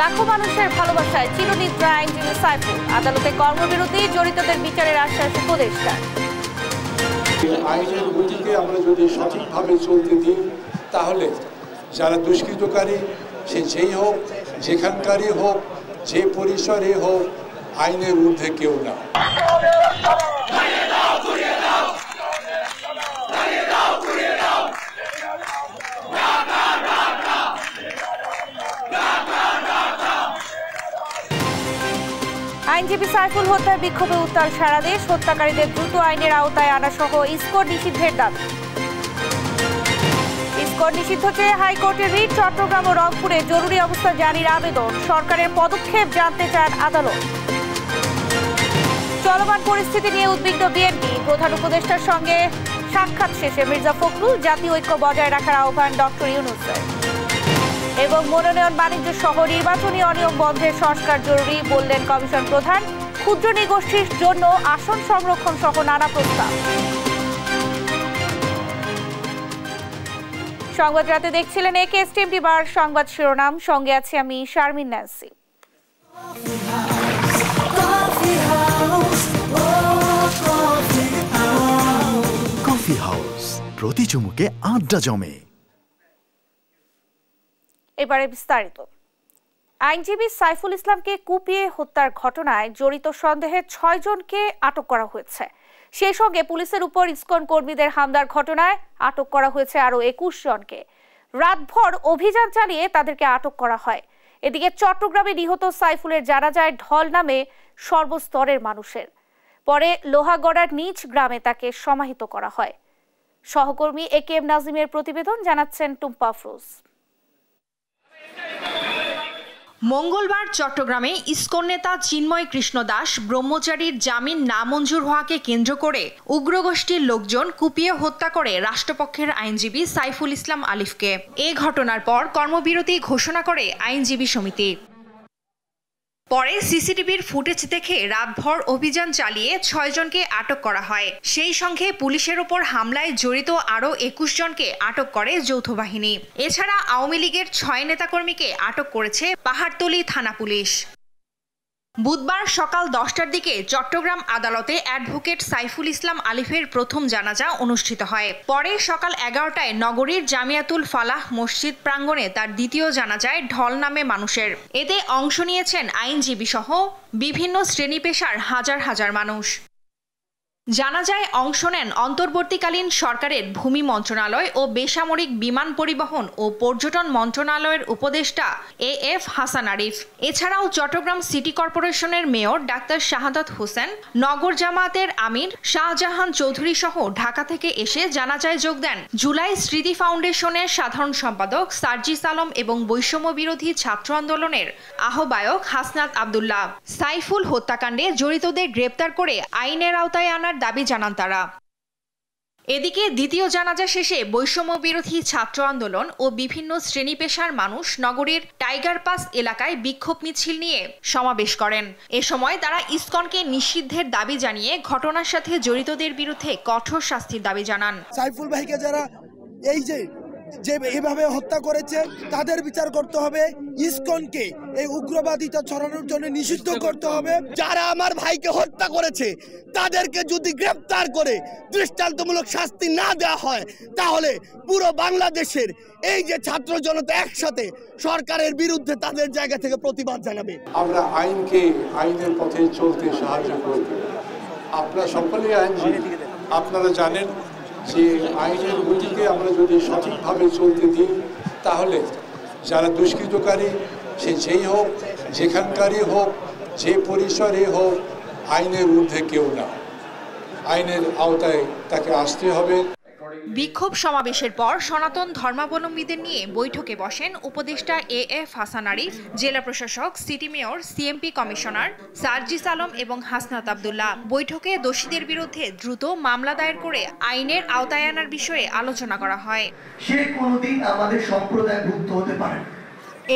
লাখো মানুষের ভালোবাসায় চিরনিদ্রা আইনজীবী সাইফুল, আদালতে কর্মবিরতি, জড়িতদের বিচারের আশ্বাস উপদেষ্টার। আইনের গতিকে আমরা যদি সঠিকভাবে চলতে দিই তাহলে যারা দুষ্কৃতকারী, সে যেই হোক, যেখানকারই হোক, যে পরিসরে হোক, আইনের ঊর্ধ্বে কেউ না। আইনজীবী সাইফুল হত্যায় বিক্ষোভে উত্তাল সারা দেশ, হত্যাকারীদের দ্রুত আইনের আওতায় আনা সহ ইসকো নিষিদ্ধের দাবি। ইসকো নিষিদ্ধ চেয়ে হাইকোর্টের রিট, চট্টগ্রাম ও রংপুরে জরুরি অবস্থা জারির আবেদন, সরকারের পদক্ষেপ জানতে চান আদালত। চলমান পরিস্থিতি নিয়ে উদ্বিগ্ন বিএনপি, প্রধান উপদেষ্টার সঙ্গে সাক্ষাৎ শেষে মির্জা ফখরুল জাতীয় ঐক্য বজায় রাখার আহ্বান ডক্টর ইউনূসের। এবং মনোনয়ন বাণিজ্য সহ নির্বাচনী অনিয়ম বন্ধের সংস্কার জরুরি বললেন কমিশন প্রধান। ক্ষুদ্র নৃগোষ্ঠীর জন্য আসন সংরক্ষণ সহ নানা প্রস্তাব। সংবাদ রাতে দেখছিলেন একেএসটিএম টিভির সংবাদ শিরোনাম, সঙ্গে আছি আমি শারমিন ন্যান্সি। কফি হাউস, প্রতি চুমুকে আড্ডা জমে। এবারে বিস্তারিত। আইনজীবী সাইফুল ইসলামকে কুপিয়ে হত্যার ঘটনায় জড়িত সন্দেহে ৬ জনকে আটক করা হয়েছে। সেই সঙ্গে পুলিশের উপর ইসকন কর্মীদের হামলার ঘটনায় আটক করা হয়েছে আরও ২১ জনকে। রাতভর অভিযান চালিয়ে তাদেরকে আটক করা হয়। এদিকে চট্টগ্রামে নিহত সাইফুলের জানাজায় ঢল নামে সর্বস্তরের মানুষের। পরে লোহাগড়ার নিজ গ্রামে তাকে সমাহিত করা হয়। সহকর্মী একেএম নাজিমের প্রতিবেদন, জানাচ্ছেন টুম্পা আফরোজ। মঙ্গলবার চট্টগ্রামে ইসকন নেতা চিন্ময় কৃষ্ণ দাস ব্রহ্মচারীর জামিন নামঞ্জুর হওয়াকে কেন্দ্র করে উগ্রগোষ্ঠীর লোকজন কুপিয়ে হত্যা করে রাষ্ট্রপক্ষের আইনজীবী সাইফুল ইসলাম আলিফকে। এ ঘটনার পর কর্মবিরতি ঘোষণা করে আইনজীবী সমিতি। পরে সিসিটিভির ফুটেজ দেখে রাতভর অভিযান চালিয়ে ৬ জনকে আটক করা হয়। সেই সঙ্গে পুলিশের ওপর হামলায় জড়িত আরও ২১ জনকে আটক করে যৌথ বাহিনী। এছাড়া আওয়ামী লীগের ৬ নেতাকর্মীকে আটক করেছে পাহাড়তলী থানা পুলিশ। বুধবার সকাল ১০টার দিকে চট্টগ্রাম আদালতে অ্যাডভোকেট সাইফুল ইসলাম আলিফের প্রথম জানাজা অনুষ্ঠিত হয়। পরে সকাল ১১টায় নগরীর জামিয়াতুল ফালাহ মসজিদ প্রাঙ্গণে তার দ্বিতীয় জানাজায় ঢল নামে মানুষের। এতে অংশ নিয়েছেন আইনজীবী সহ বিভিন্ন শ্রেণী পেশার হাজার হাজার মানুষ। জানাজায় অংশ নেন অন্তর্বর্তীকালীন সরকারের ভূমি মন্ত্রণালয় ও বেসামরিক বিমান পরিবহন ও পর্যটন মন্ত্রণালয়ের উপদেষ্টা এএফ হাসান আরিফ। এছাড়াও চট্টগ্রাম সিটি কর্পোরেশনের মেয়র ডাক্তার শাহাদাত হোসেন, নগর জামায়াতের আমির শাহজাহান চৌধুরী সহ ঢাকা থেকে এসে জানাজায় যোগ দেন জুলাই স্মৃতি ফাউন্ডেশনের সাধারণ সম্পাদক সার্জিস আলম এবং বৈষম্য বিরোধী ছাত্র আন্দোলনের আহ্বায়ক হাসনাত আবদুল্লাহ। সাইফুল হত্যাকাণ্ডে জড়িতদের গ্রেপ্তার করে আইনের আওতায় আনার দাবি জানান তারা। এদিকে দ্বিতীয় জানাজা শেষে বৈষম্য বিরোধী ছাত্র আন্দোলন ও বিভিন্ন শ্রেণী পেশার মানুষ নগরীর টাইগার পাস এলাকায় বিক্ষোভ মিছিল নিয়ে সমাবেশ করেন। এ সময় তারা ইসকনকে নিষিদ্ধের দাবি জানিয়ে ঘটনার সাথে জড়িতদের বিরুদ্ধে কঠোর শাস্তির দাবি জানান। সাইফুল ভাইকে যারা এই যে এভাবে হত্যা করেছে তাদের বিচার করতে হবে। ইসকনকে এই উগ্রবাদিতা ছড়ানোর জন্য নিষিদ্ধ করতে হবে। যারা আমার ভাইকে হত্যা করেছে তাদেরকে যদি গ্রেফতার করে দৃষ্টান্তমূলক শাস্তি না দেওয়া হয় তাহলে পুরো বাংলাদেশের এই যে ছাত্র জনতা একসাথে সরকারের বিরুদ্ধে তাদের জায়গা থেকে প্রতিবাদ জানাবে। আমরা আইনকে আইনের পথে চলতে সাহায্য করব। আপনারা সকলেই আইনজীবী, আপনারা জানেন যে আইনের গতিকে আমরা যদি সঠিকভাবে চলতে দিই তাহলে যারা দুষ্কৃতকারী, সে যেই হোক, যেখানকারই হোক, যে পরিসরে হোক, আইনের ঊর্ধ্বে কেউ না। আইনের আওতায় তাকে আসতে হবে। বিক্ষোভ সমাবেশের পর সনাতন ধর্মাবলম্বীদের নিয়ে বৈঠকে বসেন উপদেষ্টা এএফ হাসান আরিফ, জেলা প্রশাসক, city mayor, CMP commissioner Sarjis Alam এবং হাসনাত আবদুল্লাহ। বৈঠকে দোষীদের বিরুদ্ধে দ্রুত মামলা দায়ের করে আইনের আওতায় আনার বিষয়ে আলোচনা করা হয়। সে কোনোদিন আমাদের সম্প্রদায় ভুক্ত হতে পারে।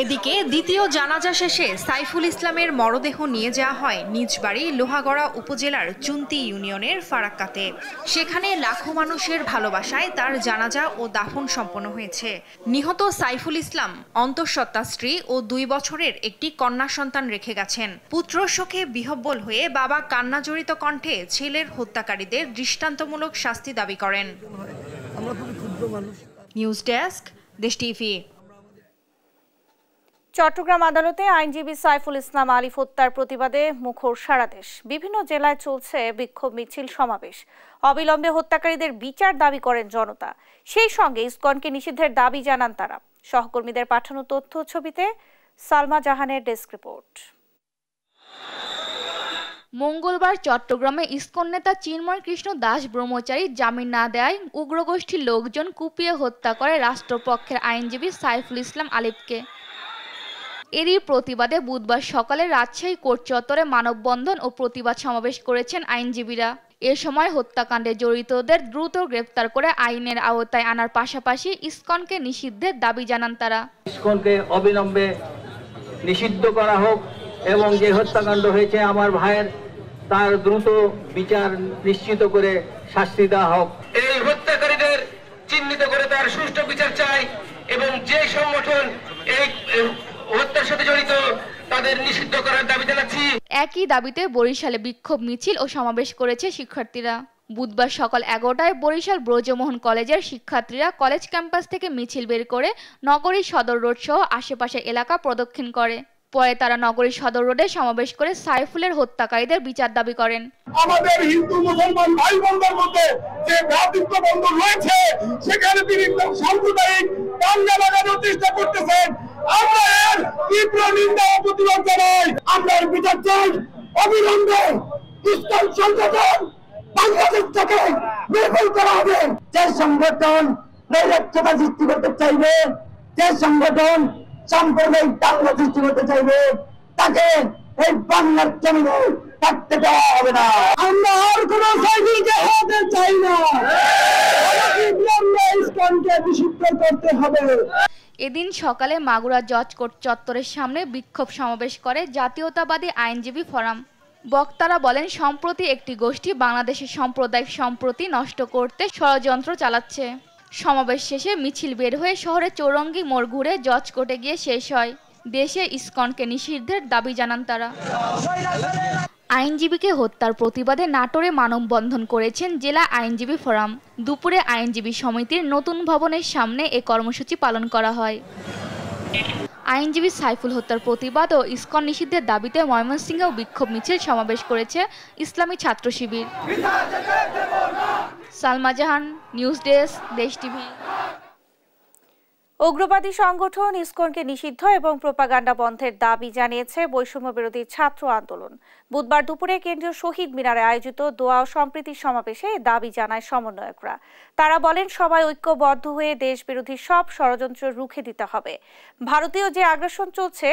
এদিকে দ্বিতীয় জানাজা শেষে সাইফুল ইসলামের মরদেহ নিয়ে যাওয়া হয় নিজ বাড়ি লোহাগড়া উপজেলার চুন্তি ইউনিয়নের ফারাক্কাতে। সেখানে লাখো মানুষের ভালোবাসায় তার জানাজা ও দাফন সম্পন্ন হয়েছে। নিহত সাইফুল ইসলাম অন্তঃসত্ত্বা স্ত্রী ও 2 বছরের একটি কন্যা সন্তান রেখে গেছেন। পুত্র শোকে বিহ্বল হয়ে বাবা কান্নাজড়িত কণ্ঠে ছেলের হত্যাকারীদের দৃষ্টান্তমূলক শাস্তি দাবি করেন। নিউজ ডেস্ক, দেশ টিভি। চট্টগ্রাম আদালতে আইনজীবী সাইফুল ইসলাম আলিফ হত্যার প্রতিবাদে মুখর সারা দেশ। বিভিন্ন জেলায় চলছে বিক্ষোভ মিছিল, সমাবেশ। অবিলম্বে হত্যাকারীদের বিচার দাবি করেন জনতা। সেই সঙ্গে ইসকনকে নিষিদ্ধের দাবি জানান তারা। সহকর্মীদের পাঠানো তথ্য ছবিতে সালমা জাহানের ডেস্ক রিপোর্ট। মঙ্গলবার চট্টগ্রামে ইসকন নেতা চিন্ময় কৃষ্ণ দাস ব্রহ্মচারী জামিন না দেওয়ায় উগ্রগোষ্ঠীর লোকজন কুপিয়ে হত্যা করে রাষ্ট্রপক্ষের আইনজীবী সাইফুল ইসলাম আলিফকে। এরই প্রতিবাদে বুধবার সকালে রাজশাহী কোর্ট চত্বরে মানববন্ধন ও প্রতিবাদ সমাবেশ করেছেন আইনজীবীরা। এ সময় হত্যাকাণ্ডে জড়িতদের দ্রুত গ্রেফতার করে আইনের আওতায় আনার পাশাপাশি ইসকনকে নিষিদ্ধের দাবি জানান তারা। ইসকনকে অবিলম্বে নিষিদ্ধ করা হোক এবং যে হত্যাকাণ্ড হয়েছে আমার ভাইয়ের তার দ্রুত বিচার নিশ্চিত করে শাস্তি দেওয়া হোক। এই হত্যাকারীদের চিহ্নিত করে তার সুষ্ঠু বিচার চাই এবং যে সংগঠন এই হত্যার সাথে জড়িত তাদের নিষিদ্ধ করার দাবি জানাচ্ছি। একই দাবিতে বরিশালে বিক্ষোভ মিছিল ও সমাবেশ করেছে শিক্ষার্থীরা। বুধবার সকাল 11টায় বরিশাল ব্রজমোহন কলেজের শিক্ষার্থীরা কলেজ ক্যাম্পাস থেকে মিছিল বের করে নগরী সদর রোড সহ আশেপাশের এলাকা প্রদক্ষিণ করে। পরে তারা নগরী সদর রোডে সমাবেশ করে সাইফুলের হত্যাকারীদের বিচার দাবি করেন। আমাদের হিন্দু মুসলমান ভাই বোনদের মধ্যে যে ভ্রাতৃত্ববন্ধ রয়েছে সেখানে তিনি সাম্প্রদায়িক দাঙ্গা লাগানোর চেষ্টা করতেছেন। আমরা এর তীব্র নিন্দা ও প্রতিবাদ জানাই। আমরা এর বিচার চাই। অবিলম্বে ইসলাম সংগঠন বাংলাদেশ থেকে নির্মূল করা হবে। যে সংগঠন নৈরাজ্যতা সৃষ্টি করতে চাইবে, যে সংগঠন সাম্প্রদায়িক দাঙ্গা সৃষ্টি করতে চাইবে, তাকে এই বাংলার জমিনে থাকতে দেওয়া হবে না। আমরা আর কোন সাইকেলকে হাতে চাই না। ইসকনকে নিষিদ্ধ করতে হবে। এদিন সকালে মাগুরা জজ কোর্ট চত্বরের সামনে বিক্ষোভ সমাবেশ করে জাতীয়তাবাদী আইনজীবী ফোরাম। বক্তারা বলেন, সম্প্রতি একটি গোষ্ঠী বাংলাদেশের সাম্প্রদায়িক সম্প্রীতি নষ্ট করতে ষড়যন্ত্র চালাচ্ছে। সমাবেশ শেষে মিছিল বের হয়ে শহরে চৌরঙ্গি মোড় ঘুরে জজ কোর্টে গিয়ে শেষ হয়। দেশে ইসকনকে নিষিদ্ধের দাবি জানান তারা। আইনজীবীকে হত্যার প্রতিবাদে নাটোরে মানববন্ধন করেছেন জেলা আইনজীবী ফোরাম। দুপুরে আইনজীবী সমিতির নতুন ভবনের সামনে এ কর্মসূচি পালন করা হয়। আইনজীবী সাইফুল হত্যার প্রতিবাদ ও ইসকন নিষিদ্ধের দাবিতে ময়মনসিংহেও বিক্ষোভ মিছিল সমাবেশ করেছে ইসলামী ছাত্র শিবির। সালমা জাহান, নিউজ ডেস্ক, দেশ টিভি। উগ্রবাদী সংগঠন ইসকনকে নিষিদ্ধ এবং প্রোপাগান্ডা বন্ধের দাবি জানিয়েছে বৈষম্য বিরোধী ছাত্র আন্দোলন। বুধবার দুপুরে কেন্দ্রীয় শহীদ মিনারে আয়োজিত দোয়া ও সম্প্রীতি সমাবেশে দাবি জানায় সমন্বয়করা। তারা বলেন, সবাই ঐক্যবদ্ধ হয়ে দেশ বিরোধী সব ষড়যন্ত্র রুখে দিতে হবে। ভারতীয় যে আগ্রাসন চলছে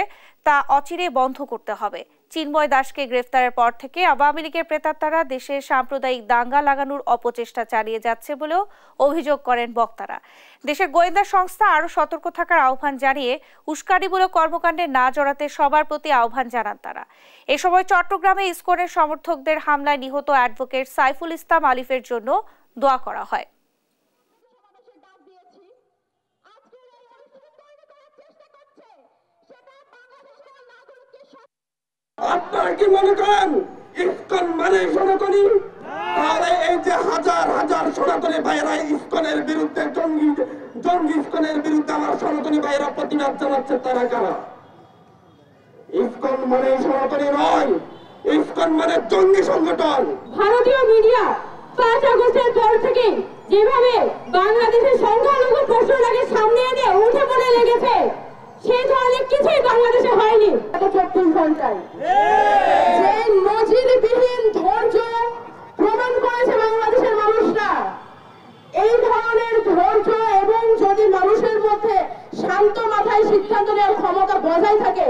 তা অচিরে বন্ধ করতে হবে। চিন্ময় দাসকে গ্রেফতারের পর থেকে আওয়ামী লীগের প্রেতাত্মারা দেশে সাম্প্রদায়িক দাঙ্গা লাগানোর অপচেষ্টা চালিয়ে যাচ্ছে বলেও অভিযোগ করেন বক্তারা। দেশের গোয়েন্দা সংস্থা আরও সতর্ক থাকার আহ্বান জানিয়ে উস্কানিমূলক কর্মকাণ্ডে না জড়াতে সবার প্রতি আহ্বান জানান তারা। এ সময় চট্টগ্রামে ইসকনের সমর্থকদের হামলায় নিহত অ্যাডভোকেট সাইফুল ইসলাম আলিফের জন্য দোয়া করা হয়। আপনারা কি মনে করেন ইসকন মানে সনাতনী? তাহলে এই যে হাজার হাজার সনাতনী ভাইয়েরা ইসকনের বিরুদ্ধে জঙ্গি ইসকনের বিরুদ্ধে আমার সনাতনী ভাইয়েরা প্রতিবাদ জানাচ্ছে, তারা কারা? ইসকন মানে সনাতনী নয়, ইসকন মানে জঙ্গি সংগঠন। ভারতীয় মিডিয়া 5 আগস্টের পর থেকে যেভাবে বাংলাদেশের সংখ্যালঘু প্রশ্নটাকে সামনে এনে উঠে পড়ে লেগেছে, সেই ধরনের কিছুই বাংলাদেশে হয়নি। 24 ঘন্টায় যে নজিরবিহীন ধৈর্য প্রমাণ করেছে বাংলাদেশের মানুষরা, এই ধরনের ধৈর্য এবং যদি মানুষের মধ্যে শান্ত মাথায় সিদ্ধান্ত নেওয়ার ক্ষমতা বজায় থাকে,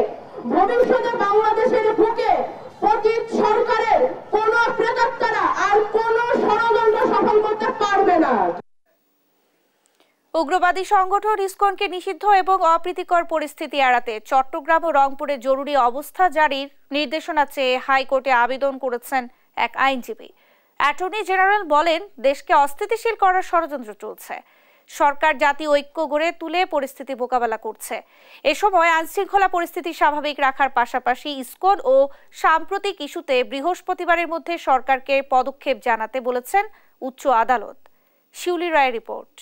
ভবিষ্যতে বাংলাদেশের বুকে পতিত সরকারের কোন প্রেতাত্মারা আর কোন ষড়যন্ত্র সফল করতে পারবে না। উগ্রবাদী সংগঠন ইসকনকে নিষিদ্ধ এবং অপ্রীতিকর পরিস্থিতি এড়াতে চট্টগ্রাম ও রংপুরে জরুরি অবস্থা জারির নির্দেশনা চেয়ে হাইকোর্টে আবেদন করেছেন এক আইনজীবী। অ্যাটর্নি জেনারেল বলেন, দেশকে অস্থিতিশীল করার ষড়যন্ত্র চলছে। সরকার জাতীয় ঐক্য গড়ে তুলে পরিস্থিতি মোকাবেলা করছে। এ সময় আইনশৃঙ্খলা পরিস্থিতি স্বাভাবিক রাখার পাশাপাশি ইসকন ও সাম্প্রতিক ইস্যুতে বৃহস্পতিবারের মধ্যে সরকারকে পদক্ষেপ জানাতে বলেছেন উচ্চ আদালত। শিউলি রায়ের রিপোর্ট।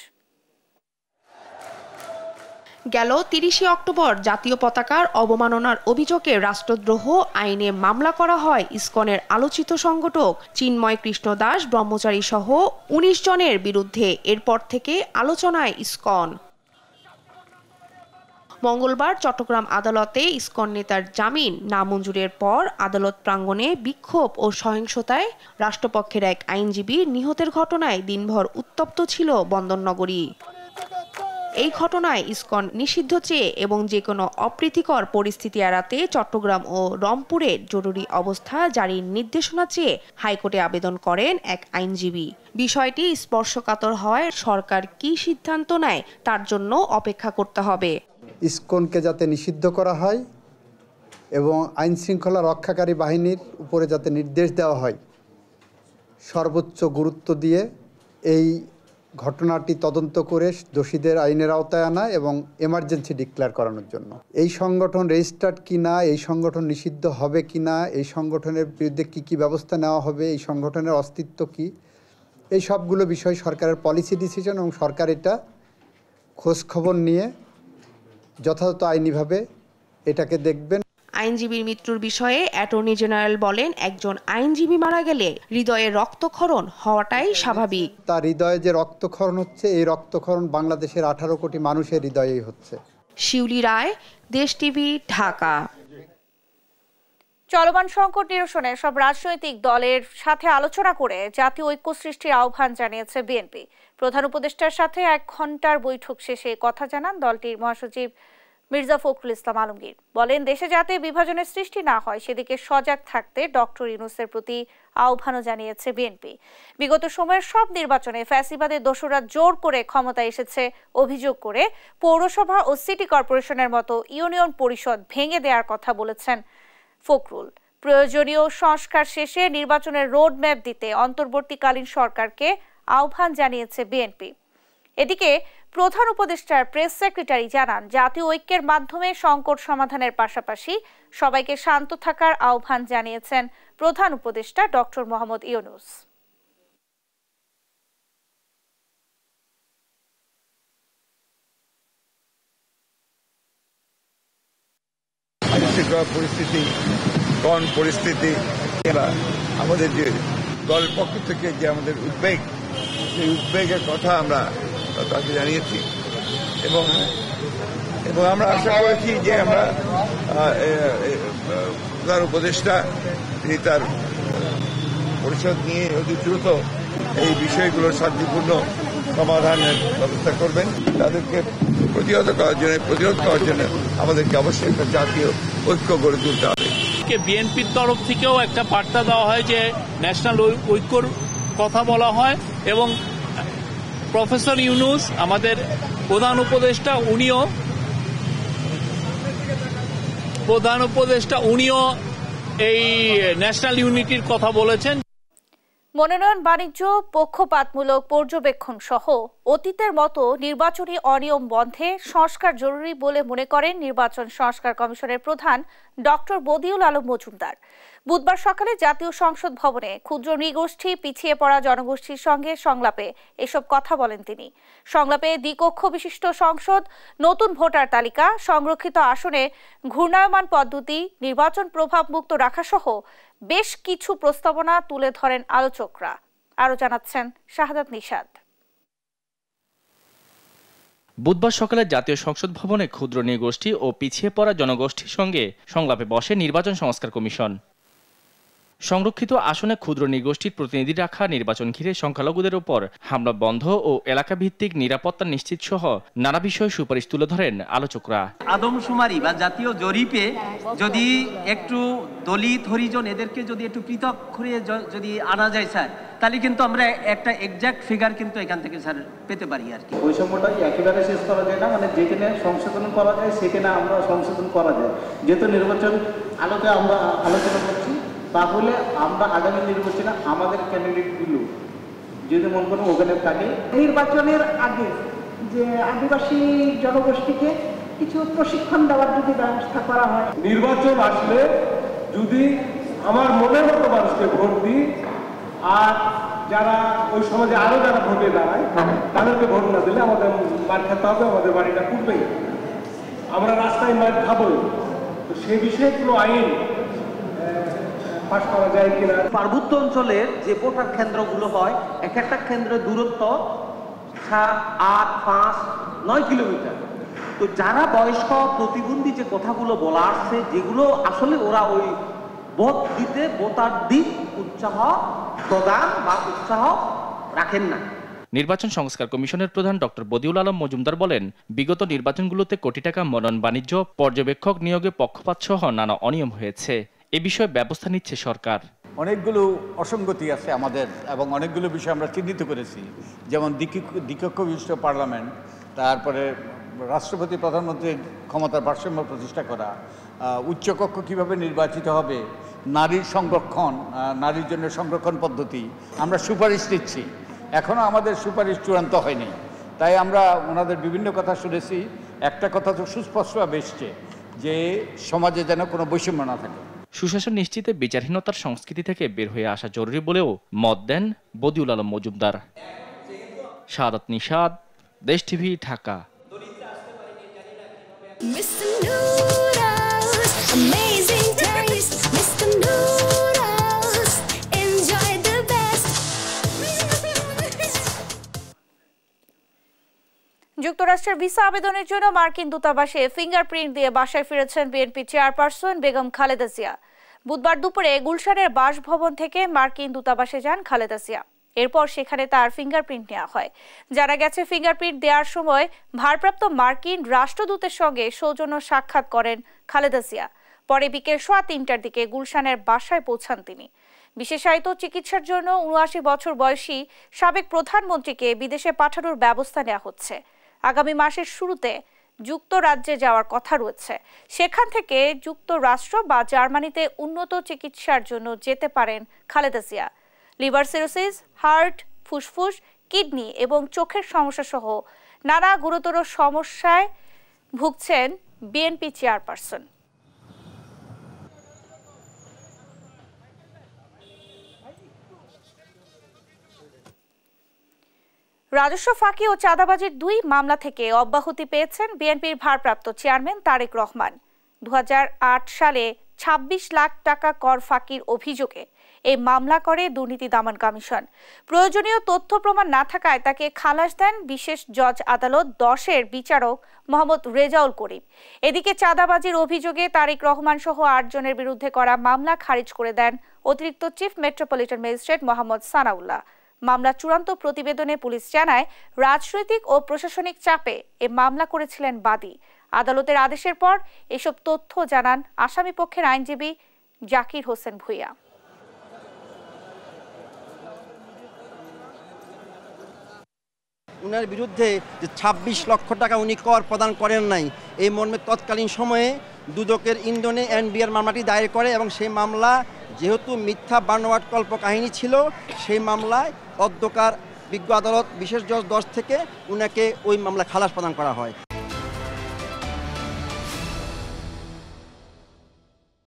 গেল ৩০ অক্টোবর জাতীয় পতাকার অবমাননার অভিযোগে রাষ্ট্রদ্রোহ আইনে মামলা করা হয় ইসকনের আলোচিত সংগঠক চিন্ময় কৃষ্ণ দাস ব্রহ্মচারী সহ ১৯ জনের বিরুদ্ধে। এরপর থেকে আলোচনায় ইসকন। মঙ্গলবার চট্টগ্রাম আদালতে ইসকন নেতার জামিন নামঞ্জুরের পর আদালত প্রাঙ্গণে বিক্ষোভ ও সহিংসতায় রাষ্ট্রপক্ষের এক আইনজীবী নিহতের ঘটনায় দিনভর উত্তপ্ত ছিল বন্দরনগরী। এই ঘটনায় ইসকন নিষিদ্ধ চেয়ে এবং যে কোনো অপ্রীতিকর পরিস্থিতি এড়াতে চট্টগ্রাম ও রংপুরে জরুরি অবস্থা জারির নির্দেশনা চেয়ে হাইকোর্টে আবেদন করেন এক আইনজীবী। বিষয়টি স্পর্শকাতর হয়, সরকার কি সিদ্ধান্ত নেয় তার জন্য অপেক্ষা করতে হবে। ইসকনকে যাতে নিষিদ্ধ করা হয় এবং আইন শৃঙ্খলা রক্ষাকারী বাহিনীর উপরে যাতে নির্দেশ দেওয়া হয় সর্বোচ্চ গুরুত্ব দিয়ে এই ঘটনাটি তদন্ত করে দোষীদের আইনের আওতায় আনা এবং এমার্জেন্সি ডিক্লেয়ার করানোর জন্য। এই সংগঠন রেজিস্টার্ড কিনা, এই সংগঠন নিষিদ্ধ হবে কিনা, এই সংগঠনের বিরুদ্ধে কি ব্যবস্থা নেওয়া হবে, এই সংগঠনের অস্তিত্ব কি, এই সবগুলো বিষয় সরকারের পলিসি ডিসিশন এবং সরকার এটা খোঁজ খবর নিয়ে যথাযথ আইনিভাবে এটাকে দেখবেন। আইনজীবীর মৃত্যুর বিষয়ে অ্যাটর্নি জেনারেল বলেন, একজন আইনজীবী মারা গেলে হৃদয়ে রক্তক্ষরণ হওয়াটাই স্বাভাবিক। তার হৃদয়ে যে রক্তক্ষরণ হচ্ছে, এই রক্তক্ষরণ বাংলাদেশের 18 কোটি মানুষের হৃদয়েই হচ্ছে। শিউলি রায়, দেশ টিভি, ঢাকা। চলমান সংকট নিরসনে সব রাজনৈতিক দলের সাথে আলোচনা করে জাতীয় ঐক্য সৃষ্টির আহ্বান জানিয়েছে বিএনপি। প্রধান উপদেষ্টার সাথে 1 ঘণ্টার বৈঠক শেষে কথা জানান দলটির মহাসচিব মির্জা ফখরুল ইসলাম আলমগীর। বলেন, দেশে যাতে বিভাজনের সৃষ্টি না হয় সেদিকে সজাগ থাকতে ডক্টর ইউনূসের প্রতি আহ্বানও জানিয়েছে বিএনপি। বিগত সময়ের সব নির্বাচনে ফ্যাসিবাদের দোসররা জোর করে ক্ষমতায় এসেছে অভিযোগ করে পৌরসভা ও সিটি কর্পোরেশনের মতো ইউনিয়ন পরিষদ ভেঙে দেওয়ার কথা বলেছেন ফখরুল। প্রয়োজনীয় সংস্কার শেষে নির্বাচনের রোডম্যাপ দিতে অন্তর্বর্তীকালীন সরকারকে আহ্বান জানিয়েছে বিএনপি। এদিকে প্রধান উপদেষ্টার প্রেস সেক্রেটারি জানান, জাতীয় ঐক্যের মাধ্যমে সংকট সমাধানের পাশাপাশি সবাইকে শান্ত থাকার আহ্বান জানিয়েছেন প্রধান উপদেষ্টা ডক্টর মোহাম্মদ ইউনূস। পরিস্থিতি কোন পরিস্থিতি, আমাদের যে দলের পক্ষ থেকে যে আমাদের উদ্বেগ, সেই উদ্বেগের কথা আমরা তাকে জানিয়েছি এবং আমরা আশা করেছি যে আমরা প্রধান উপদেষ্টা তিনি তার পরিষদ নিয়ে অতি দ্রুত এই বিষয়গুলোর শান্তিপূর্ণ সমাধানের ব্যবস্থা করবেন। তাদেরকে প্রতিহত করার জন্য আমাদেরকে অবশ্যই একটা জাতীয় ঐক্য গড়ে তুলতে হবে। বিএনপির তরফ থেকেও একটা বার্তা দেওয়া হয় যে ন্যাশনাল ঐক্যর কথা বলা হয় এবং প্রফেসর ইউনূস আমাদের প্রধান উপদেষ্টা উনিও এই ন্যাশনাল ইউনিটির কথা বলেছেন। মনোনয়ন বাণিজ্য, পক্ষপাতমূলক পর্যবেক্ষণ সহ অতীতের মতো নির্বাচনী অনিয়ম বন্ধে সংস্কার জরুরি বলে মনে করেন নির্বাচন সংস্কার কমিশনের প্রধান ডক্টর বদিউল আলম মজুমদার। বুধবার সকালে জাতীয় সংসদ ভবনে ক্ষুদ্র নৃগোষ্ঠী, পিছিয়ে পড়া জনগোষ্ঠীর সঙ্গে সংলাপে এসব কথা বলেন তিনি। সংলাপে দ্বিকক্ষ বিশিষ্ট সংসদ, নতুন ভোটার তালিকা, সংরক্ষিত আসনে ঘূর্ণায়মান পদ্ধতি, নির্বাচন প্রভাবমুক্ত রাখা সহ বেশ কিছু প্রস্তাবনা তুলে ধরেন আলোচকরা। আরো জানাচ্ছেন শাহাদাত নিশাদ। বুধবার সকালে জাতীয় সংসদ ভবনে ক্ষুদ্র নৃগোষ্ঠী ও পিছিয়ে পড়া জনগোষ্ঠীর সঙ্গে সংলাপে বসে নির্বাচন সংস্কার কমিশন। সংরক্ষিত আসনে ক্ষুদ্র নৃগোষ্ঠীর প্রতিনিধি রাখা নির্বাচন ঘিরে সংখ্যালঘুদের উপর হামলা বন্ধ ও এলাকা ভিত্তিক নিরাপত্তা নিশ্চিত সহ নানা বিষয়ে সুপারিশ তুলে ধরেন আলোচকরা। আদমশুমারি বা জাতীয় জরিপে যদি একটু দলিত হরিজন এদেরকে যদি একটু পৃথক করে যদি আনা যায় স্যার, তাহলে কিন্তু আমরা একটা এক্সাক্ট ফিগার কিন্তু এখান থেকে স্যার পেতে পারি আর কি। বৈষম্যটা একেবারে শেষ করা যায় না, মানে যেখানে সংশোধন করা যায় সেখানে আমরা সংশোধন করা যায়। যেহেতু নির্বাচন আলোকে আমরা আলোচনা করছি, তাহলে আমরা আগামী নির্বাচনে আমাদের ক্যান্ডিডেটগুলো যদি মনে করেন ওখানে থাকে। নির্বাচনের আগে যে আদিবাসী জনগোষ্ঠীকে কিছু প্রশিক্ষণ দেওয়ার যদি ব্যবস্থা করা হয়। নির্বাচন আসলে যদি আমার মনের মতো মানুষকে ভোট দিই, আর যারা ওই সমাজে আরো যারা ভোটে দাঁড়ায় তাদেরকে ভোট না দিলে আমাদের মার খেতে হবে, আমাদের বাড়িটা পুড়বেই, আমরা রাস্তায় মার খাবো। তো সেই বিষয়ে কোনো আইন পাস করা যায় কিনা। পার্বত্য অঞ্চলের যে ভোটার কেন্দ্রগুলো হয়, এক একটা কেন্দ্রের দূরত্ব 8, 5, 9 কিলোমিটার। তো যারা বয়স্ক প্রতিবন্ধী যে কথাগুলো বলা আসছে, যেগুলো আসলে ওরা ওই ভোট দিতে ভোটারদের উৎসাহ প্রদান বা উৎসাহ রাখেন না। নির্বাচন সংস্কার কমিশনের প্রধান ডক্টর বদিউল আলম মজুমদার বলেন, বিগত নির্বাচনগুলোতে কোটি টাকা মনোনয়ন বাণিজ্য, পর্যবেক্ষক নিয়োগে পক্ষপাত সহ নানা অনিয়ম হয়েছে। এ বিষয়ে ব্যবস্থা নিচ্ছে সরকার। অনেকগুলো অসঙ্গতি আছে আমাদের, এবং অনেকগুলো বিষয় আমরা চিহ্নিত করেছি, যেমন দ্বিকক্ষ বিশিষ্ট পার্লামেন্ট, তারপরে রাষ্ট্রপতি প্রধানমন্ত্রীর ক্ষমতার ভারসাম্য প্রতিষ্ঠা করা, উচ্চকক্ষ কিভাবে নির্বাচিত হবে, নারীর সংরক্ষণ, নারীর জন্য সংরক্ষণ পদ্ধতি। আমরা সুপারিশ দিচ্ছি, এখনও আমাদের সুপারিশ চূড়ান্ত হয়নি, তাই আমরা ওনাদের বিভিন্ন কথা শুনেছি। একটা কথা তো সুস্পষ্টভাবে এসছে যে সমাজে যেন কোনো বৈষম্য না থাকে। সুশাসন নিশ্চিতে বিচারহীনতার সংস্কৃতি থেকে বের হয়ে আসা জরুরি বলেও মত দেন বদিউল আলম মজুমদার। শাহাদাত নিশাদ, দেশ টিভি, ঢাকা। যুক্তরাষ্ট্রের ভিসা আবেদনের জন্য মার্কিন দূতাবাসে ফিঙ্গারপ্রিন্ট দিয়ে বাসায় ফিরেছেন বিএনপি চেয়ারপারসন বেগম খালেদা জিয়া। বুধবার দুপুরে গুলশানের বাসভবন থেকে মার্কিন দূতাবাসে যান খালেদা জিয়া। এরপর সেখানে তার ফিঙ্গারপ্রিন্ট নেওয়া হয়। জানা গেছে, ফিঙ্গারপ্রিন্ট দেওয়ার সময় ভারপ্রাপ্ত মার্কিন রাষ্ট্রদূতের সঙ্গে সৌজন্য সাক্ষাৎ করেন খালেদা জিয়া। পরে বিকেল 3:15টার দিকে গুলশানের বাসায় পৌঁছান তিনি। বিশেষায়িত চিকিৎসার জন্য ৭৯ বছর বয়সী সাবেক প্রধানমন্ত্রীকে বিদেশে পাঠানোর ব্যবস্থা নেওয়া হচ্ছে। আগামী মাসের শুরুতে যুক্তরাজ্যে যাওয়ার কথা রয়েছে। সেখান থেকে যুক্তরাষ্ট্র বা জার্মানিতে উন্নত চিকিৎসার জন্য যেতে পারেন Khaleda Zia. Liver cirrhosis, heart, ফুসফুস, কিডনি এবং চোখের সমস্যা সহ নানা গুরুতর সমস্যায় ভুগছেন বিএনপি চেয়ারপারসন। রাজস্ব ফাঁকি ও চাঁদাবাজির 2 মামলা থেকে অব্যাহতি পেয়েছেন বিএনপির ভারপ্রাপ্ত চেয়ারম্যান তারেক রহমান। 2008 সালে 26 লাখ টাকা কর ফাঁকির অভিযোগে এই মামলা করে দুর্নীতি দমন কমিশন। প্রয়োজনীয় তথ্য প্রমাণ না থাকায় তাকে খালাস দেন বিশেষ জজ আদালত 10-এর বিচারক মোহাম্মদ রেজাউল করিম। এদিকে চাঁদাবাজির অভিযোগে তারেক রহমান সহ 8 জনের বিরুদ্ধে করা মামলা খারিজ করে দেন অতিরিক্ত chief metropolitan magistrate Mohammad Sanaullah. মামলা চূড়ান্ত প্রতিবেদনে পুলিশ জানায়, রাজনৈতিক ও প্রশাসনিক চাপে এ মামলা করেছিলেন বাদী। আদালতের আদেশের পর এসব তথ্য জানান আসামি পক্ষের আইনজীবী জাকির হোসেন ভূঁইয়া। উনার বিরুদ্ধে যে 26 লক্ষ টাকা উনি কর প্রদান করেন নাই, এই মর্মে তৎকালীন সময়ে দুদকের ইন্ধনে এনবিআর মামলাটি দায়ের করে, এবং সেই মামলা যেহেতু মিথ্যা বানোয়াট কল্প কাহিনী ছিল, সেই মামলায় অধ্যকার বিজ্ঞ আদালত বিশেষ জজ 10 থেকে উনাকে ওই মামলা খালাস প্রদান করা হয়।